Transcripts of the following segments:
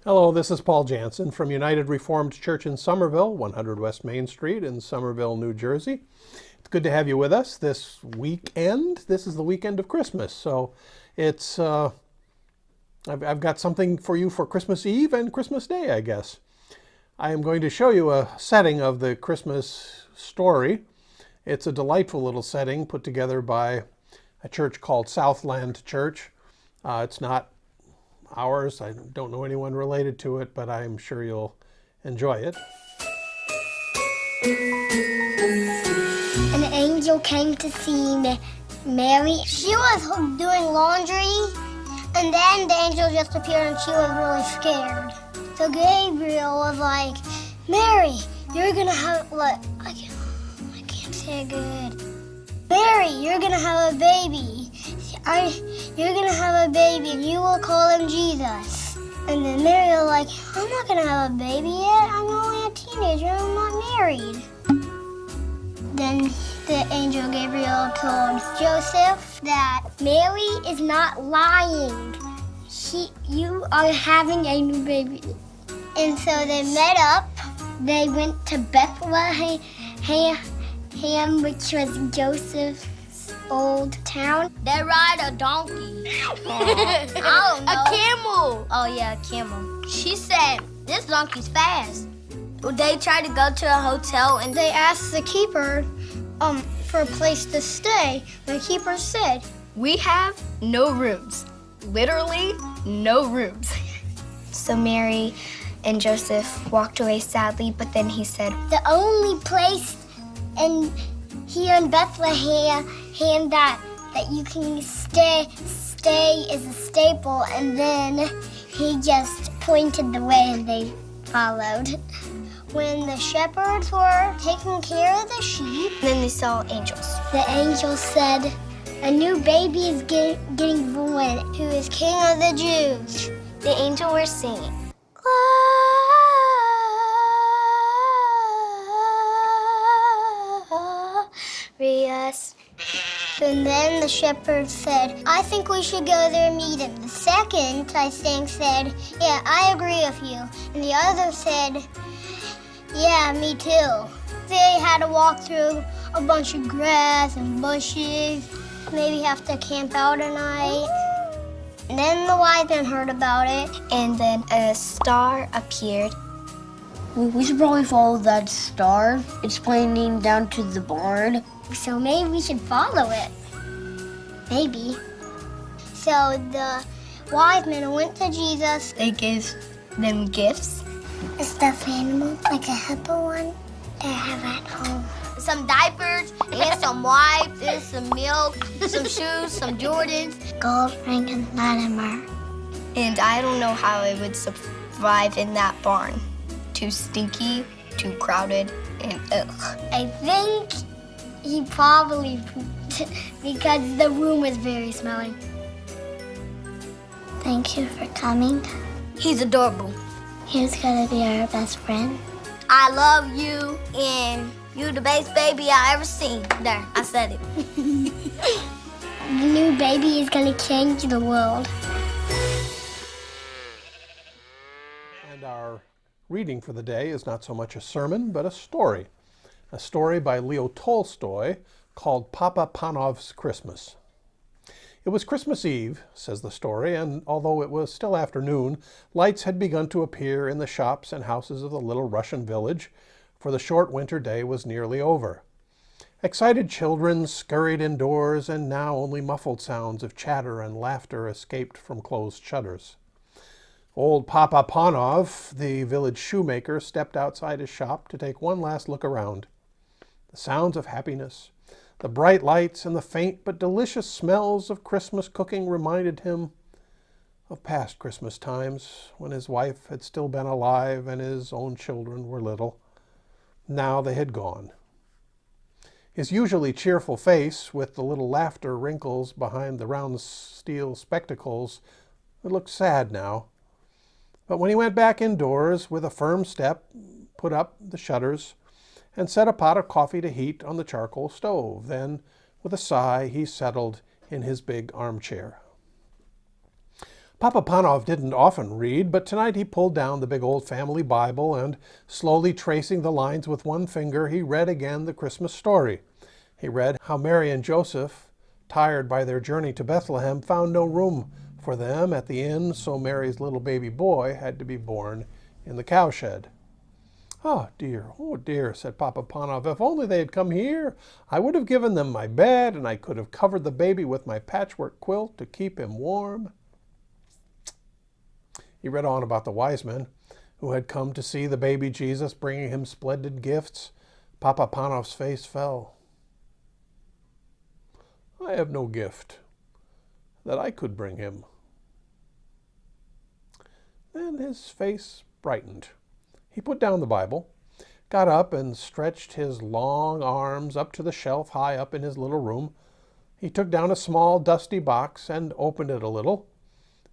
Hello, this is Paul Jansen from United Reformed Church in Somerville, 100 West Main Street in Somerville, New Jersey. It's good to have you with us this weekend. This is the weekend of Christmas, so it's I've got something for you for Christmas Eve and Christmas Day, I guess. I am going to show you a setting of the Christmas story. It's a delightful little setting put together by a church called Southland Church. It's not ours. I don't know anyone related to it, but I'm sure you'll enjoy it. An angel came to see Mary. She was doing laundry, and then the angel just appeared and she was really scared. So Gabriel was like, Mary, you're gonna have, I can't say it good. Mary, you're gonna have a baby. You're gonna have a baby and you will call him Jesus. And then Mary was like, I'm not gonna have a baby yet. I'm only a teenager. I'm not married. Then the angel Gabriel told Joseph that Mary is not lying. You are having a new baby. And so they met up. They went to Bethlehem, which was Joseph's old town. They ride a donkey. I don't know. A camel. Oh yeah, a camel. She said, this donkey's fast. They tried to go to a hotel and they asked the keeper for a place to stay. The keeper said, we have no rooms. Literally no rooms. So Mary and Joseph walked away sadly, but then he said, the only place here in Bethlehem that you can stay is a staple. And then he just pointed the way and they followed. When the shepherds were taking care of the sheep, then they saw angels. The angel said, a new baby is getting born, who is King of the Jews. The angel were singing. Glorious. And then the shepherd said, I think we should go there and meet him. The second, I think, said, yeah, I agree with you. And the other said, yeah, me too. They had to walk through a bunch of grass and bushes, maybe have to camp out a night. And then the wise men heard about it. And then a star appeared. We should probably follow that star. It's pointing down to the barn. So maybe we should follow it. Maybe. So the wise men went to Jesus. They gave them gifts. A stuffed animal, like a hippo one, I have at home. Some diapers, and some wipes, and some milk, some shoes, some Jordans. Gold, ring, and Latimer. And I don't know how it would survive in that barn. Too stinky, too crowded, and ugh. I think he probably pooped because the room was very smelly. Thank you for coming. He's adorable. He's gonna be our best friend. I love you, and you the best baby I ever seen. There, I said it. The new baby is gonna change the world. And our reading for the day is not so much a sermon, but a story. A story by Leo Tolstoy called Papa Panov's Christmas. It was Christmas Eve, says the story, and although it was still afternoon, lights had begun to appear in the shops and houses of the little Russian village, for the short winter day was nearly over. Excited children scurried indoors, and now only muffled sounds of chatter and laughter escaped from closed shutters. Old Papa Panov, the village shoemaker, stepped outside his shop to take one last look around. The sounds of happiness, the bright lights, and the faint but delicious smells of Christmas cooking reminded him of past Christmas times when his wife had still been alive and his own children were little. Now they had gone. His usually cheerful face, with the little laughter wrinkles behind the round steel spectacles, it looked sad now. But when he went back indoors with a firm step, put up the shutters, and set a pot of coffee to heat on the charcoal stove, then, with a sigh, he settled in his big armchair. Papa Panov didn't often read, but tonight he pulled down the big old family Bible and, slowly tracing the lines with one finger, he read again the Christmas story. He read how Mary and Joseph, tired by their journey to Bethlehem, found no room for them at the inn, so Mary's little baby boy had to be born in the cowshed. Oh dear, said Papa Panov. If only they had come here, I would have given them my bed, and I could have covered the baby with my patchwork quilt to keep him warm. He read on about the wise men who had come to see the baby Jesus, bringing him splendid gifts. Papa Panov's face fell. I have no gift that I could bring him. Then his face brightened. He put down the Bible, got up and stretched his long arms up to the shelf high up in his little room. He took down a small dusty box and opened it a little.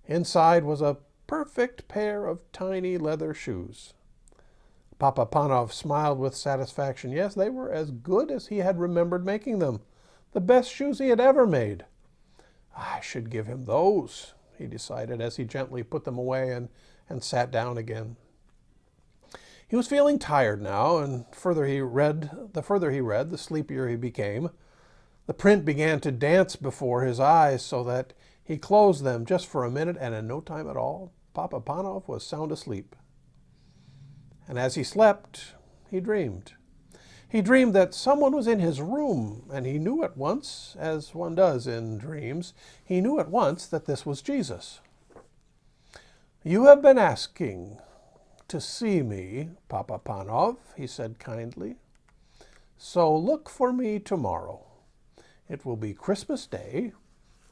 Inside was a perfect pair of tiny leather shoes. Papa Panov smiled with satisfaction. Yes, they were as good as he had remembered making them. The best shoes he had ever made. I should give him those, he decided as he gently put them away and sat down again. He was feeling tired now, and the further he read, the sleepier he became. The print began to dance before his eyes so that he closed them just for a minute, and in no time at all, Papa Panov was sound asleep. And as he slept, he dreamed. He dreamed that someone was in his room, and he knew at once, as one does in dreams, he knew at once that this was Jesus. You have been asking to see me, Papa Panov, he said kindly. So look for me tomorrow. It will be Christmas Day,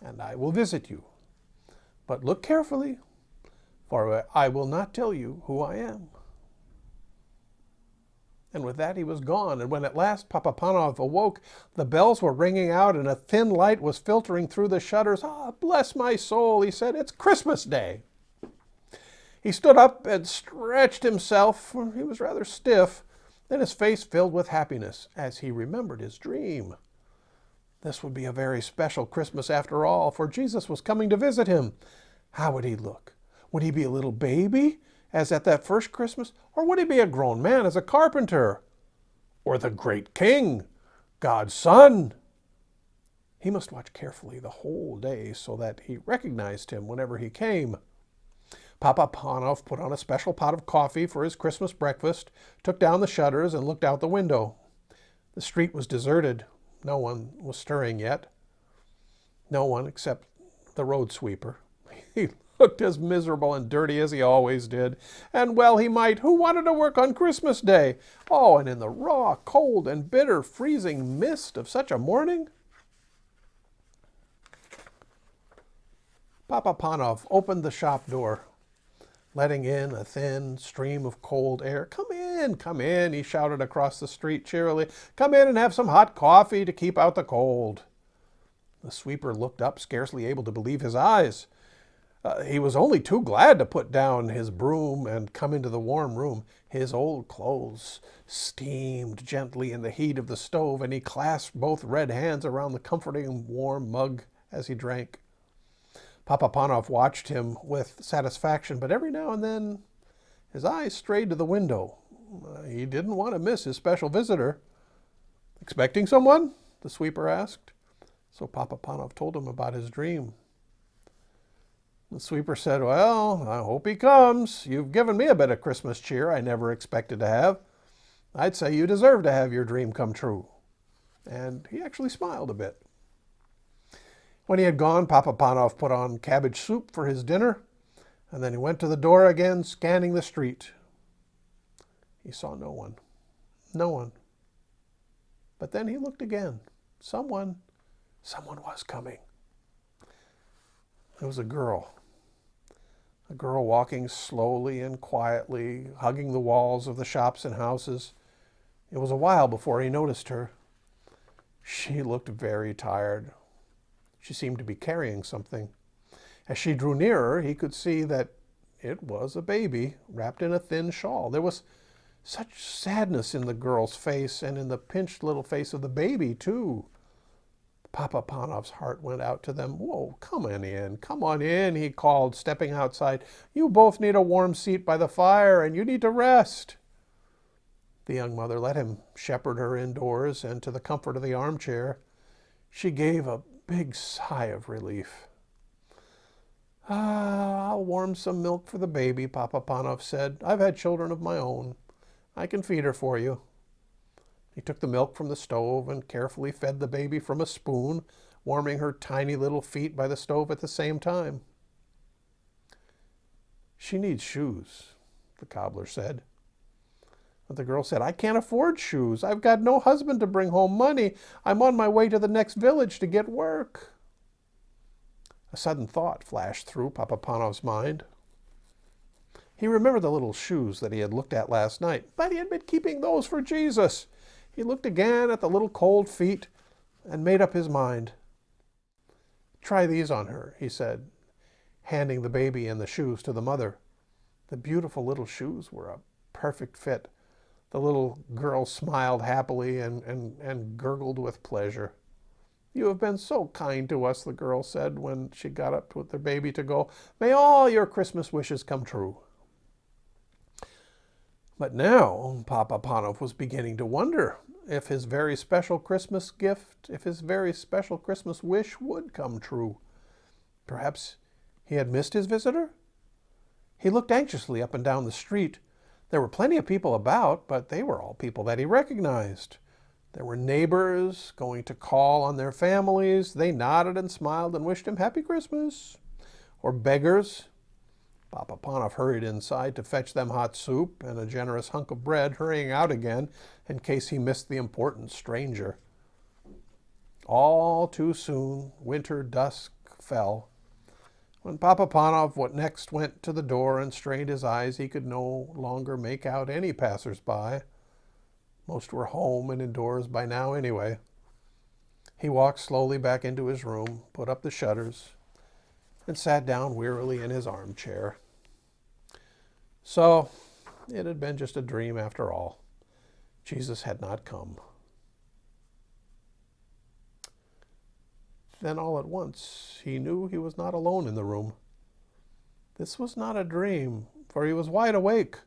and I will visit you. But look carefully, for I will not tell you who I am. And with that he was gone, and when at last Papa Panov awoke, the bells were ringing out and a thin light was filtering through the shutters. Ah, bless my soul, he said, it's Christmas Day. He stood up and stretched himself, for he was rather stiff. Then his face filled with happiness as he remembered his dream. This would be a very special Christmas after all, for Jesus was coming to visit him. How would he look? Would he be a little baby, as at that first Christmas? Or would he be a grown man as a carpenter? Or the great king, God's son? He must watch carefully the whole day so that he recognized him whenever he came. Papa Panov put on a special pot of coffee for his Christmas breakfast, took down the shutters, and looked out the window. The street was deserted. No one was stirring yet. No one except the road sweeper. He looked as miserable and dirty as he always did. And well he might. Who wanted to work on Christmas Day? Oh, and in the raw, cold, and bitter, freezing mist of such a morning? Papa Panov opened the shop door, letting in a thin stream of cold air. Come in, he shouted across the street cheerily. Come in and have some hot coffee to keep out the cold. The sweeper looked up, scarcely able to believe his eyes. He was only too glad to put down his broom and come into the warm room. His old clothes steamed gently in the heat of the stove, and he clasped both red hands around the comforting warm mug as he drank. Papa Panov watched him with satisfaction, but every now and then his eyes strayed to the window. He didn't want to miss his special visitor. Expecting someone? The sweeper asked. So Papa Panov told him about his dream. The sweeper said, well, I hope he comes. You've given me a bit of Christmas cheer I never expected to have. I'd say you deserve to have your dream come true. And he actually smiled a bit. When he had gone, Papa Panov put on cabbage soup for his dinner, and then he went to the door again, scanning the street. He saw no one. No one. But then he looked again. Someone was coming. It was a girl walking slowly and quietly, hugging the walls of the shops and houses. It was a while before he noticed her. She looked very tired. She seemed to be carrying something. As she drew nearer, he could see that it was a baby wrapped in a thin shawl. There was such sadness in the girl's face and in the pinched little face of the baby, too. Papa Panov's heart went out to them. Whoa, come on in, he called, stepping outside. You both need a warm seat by the fire, and you need to rest. The young mother let him shepherd her indoors and to the comfort of the armchair. She gave a big sigh of relief. I'll warm some milk for the baby, Papa Panov said. I've had children of my own. I can feed her for you. He took the milk from the stove and carefully fed the baby from a spoon, warming her tiny little feet by the stove at the same time. She needs shoes, the cobbler said. But the girl said, I can't afford shoes. I've got no husband to bring home money. I'm on my way to the next village to get work. A sudden thought flashed through Papa Panov's mind. He remembered the little shoes that he had looked at last night, but he had been keeping those for Jesus. He looked again at the little cold feet and made up his mind. Try these on her, he said, handing the baby and the shoes to the mother. The beautiful little shoes were a perfect fit. The little girl smiled happily and gurgled with pleasure. You have been so kind to us, the girl said when she got up with their baby to go. May all your Christmas wishes come true. But now Papa Panov was beginning to wonder if his very special Christmas gift, if his very special Christmas wish would come true. Perhaps he had missed his visitor? He looked anxiously up and down the street. There were plenty of people about, but they were all people that he recognized. There were neighbors going to call on their families. They nodded and smiled and wished him Happy Christmas. Or beggars. Papa Panov hurried inside to fetch them hot soup and a generous hunk of bread, hurrying out again in case he missed the important stranger. All too soon, winter dusk fell. When Papa Panov next went to the door and strained his eyes, he could no longer make out any passers-by. Most were home and indoors by now anyway. He walked slowly back into his room, put up the shutters, and sat down wearily in his armchair. So, it had been just a dream after all. Jesus had not come. Then all at once, he knew he was not alone in the room. This was not a dream, for he was wide awake.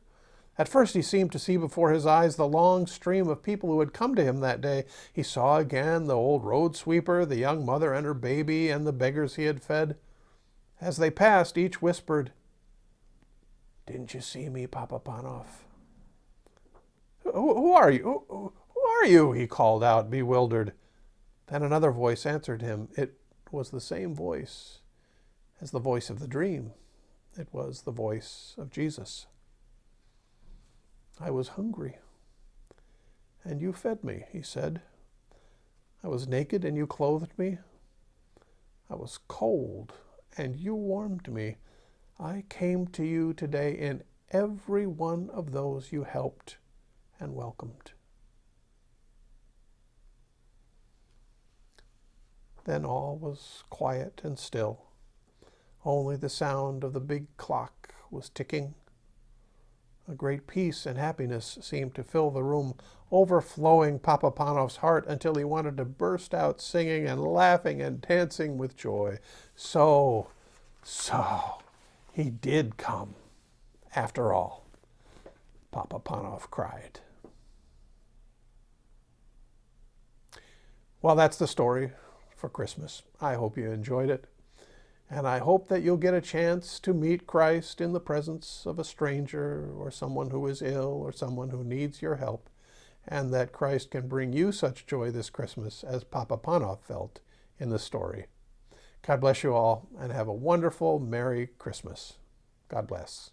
At first he seemed to see before his eyes the long stream of people who had come to him that day. He saw again the old road sweeper, the young mother and her baby, and the beggars he had fed. As they passed, each whispered, Didn't you see me, Papa Panov? Who are you? Who are you? He called out, bewildered. Then another voice answered him. It was the same voice as the voice of the dream. It was the voice of Jesus. I was hungry, and you fed me, he said. I was naked, and you clothed me. I was cold, and you warmed me. I came to you today in every one of those you helped and welcomed. Then all was quiet and still. Only the sound of the big clock was ticking. A great peace and happiness seemed to fill the room, overflowing Papa Panov's heart until he wanted to burst out singing and laughing and dancing with joy. So, he did come, after all, Papa Panov cried. Well, that's the story for Christmas. I hope you enjoyed it. And I hope that you'll get a chance to meet Christ in the presence of a stranger or someone who is ill or someone who needs your help, and that Christ can bring you such joy this Christmas as Papa Panov felt in the story. God bless you all, and have a wonderful, Merry Christmas. God bless.